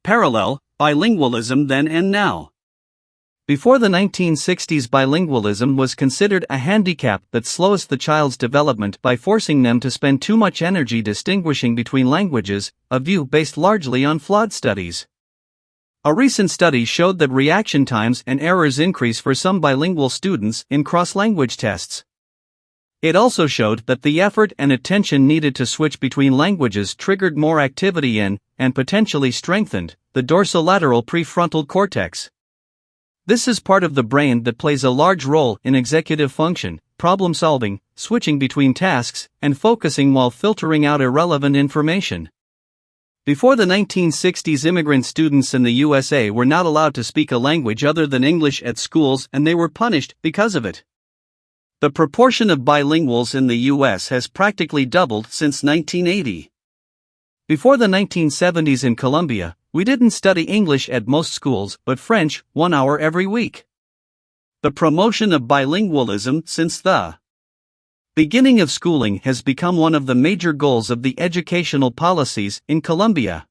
Parallel, bilingualism then and now. Before the 1960s, bilingualism was considered a handicap that slows the child's development by forcing them to spend too much energy distinguishing between languages, a view based largely on flawed studies. A recent study showed that reaction times and errors increase for some bilingual students in cross-language tests. It also showed that the effort and attention needed to switch between languages triggered more activity in, and potentially strengthened, the dorsolateral prefrontal cortex. This is part of the brain that plays a large role in executive function, problem solving, switching between tasks, and focusing while filtering out irrelevant information. Before the 1960s, immigrant students in the USA were not allowed to speak a language other than English at schools, and they were punished because of it. The proportion of bilinguals in the US has practically doubled since 1980. Before the 1970s in Colombia, we didn't study English at most schools but French, 1 hour every week. The promotion of bilingualism since the beginning of schooling has become one of the major goals of the educational policies in Colombia.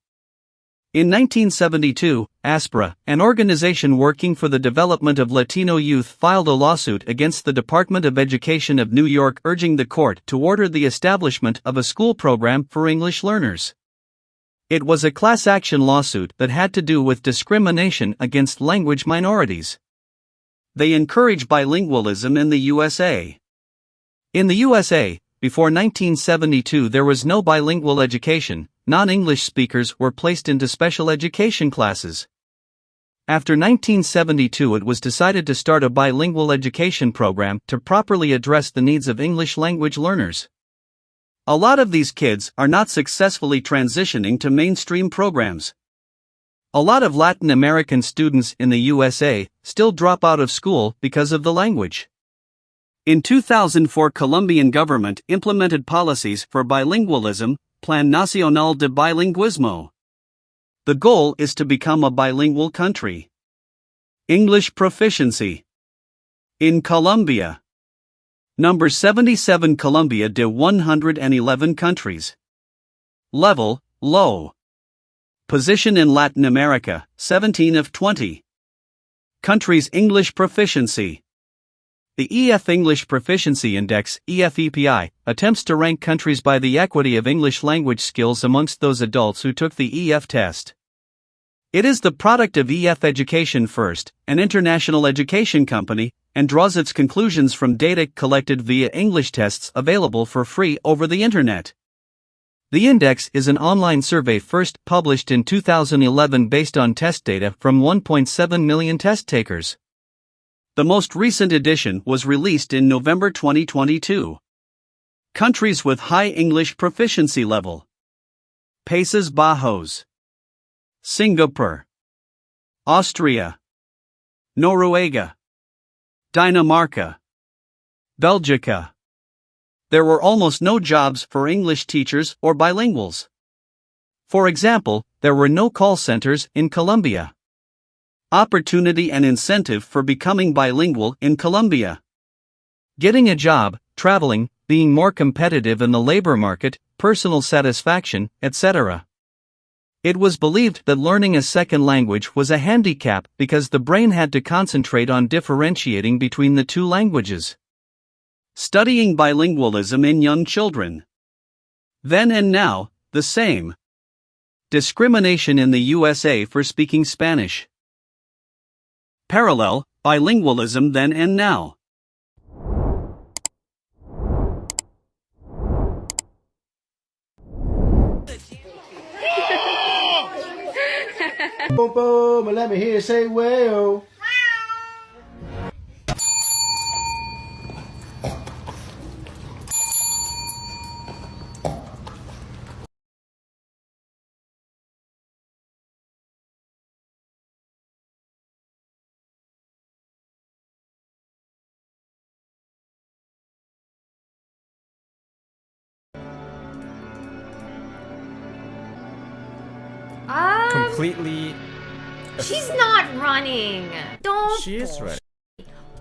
In 1972, ASPRA, an organization working for the development of Latino youth, filed a lawsuit against the Department of Education of New York, urging the court to order the establishment of a school program for English learners. It was a class action lawsuit that had to do with discrimination against language minorities. They encourage bilingualism in the USA. In the USA, before 1972 there was no bilingual education. Non-English speakers were placed into special education classes. After 1972 it was decided to start a bilingual education program to properly address the needs of English language learners. A lot of these kids are not successfully transitioning to mainstream programs. A lot of Latin American students in the USA still drop out of school because of the language. In 2004, Colombian government implemented policies for bilingualism, Plan Nacional de Bilingüismo. The goal is to become a bilingual country. English proficiency. In Colombia. Number 77, Colombia de 111 countries. Level, low. Position in Latin America, 17 of 20. Countries English proficiency. The EF English Proficiency Index, EFEPI, attempts to rank countries by the equity of English language skills amongst those adults who took the EF test. It is the product of EF Education First, an international education company, and draws its conclusions from data collected via English tests available for free over the internet. The index is an online survey first published in 2011 based on test data from 1.7 million test takers. The most recent edition was released in November 2022. Countries with high English proficiency level: Países Bajos, Singapore, Austria, Noruega, Dinamarca, Belgica. There were almost no jobs for English teachers or bilinguals. For example, there were no call centers in Colombia. Opportunity and incentive for becoming bilingual in Colombia: getting a job, traveling, being more competitive in the labor market, personal satisfaction, etc. It was believed that learning a second language was a handicap because the brain had to concentrate on differentiating between the two languages. Studying bilingualism in young children. Then and now, the same. Discrimination in the USA for speaking Spanish. Parallel, bilingualism then and now. Boom, boom, and let me hear you say, well. Completely. She's not running. Don't. She is running.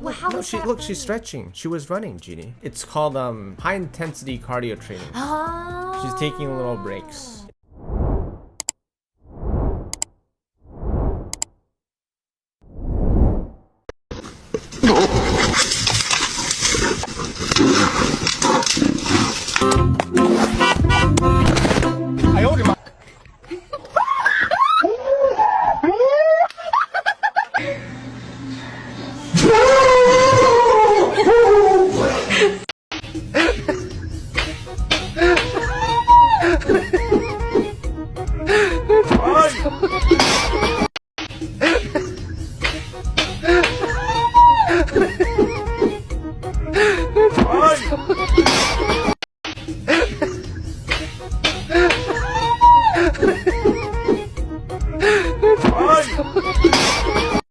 Well, how No, is that look, she's running? stretching. She was running, Jeannie. It's called high intensity cardio training. Oh. She's taking little breaks.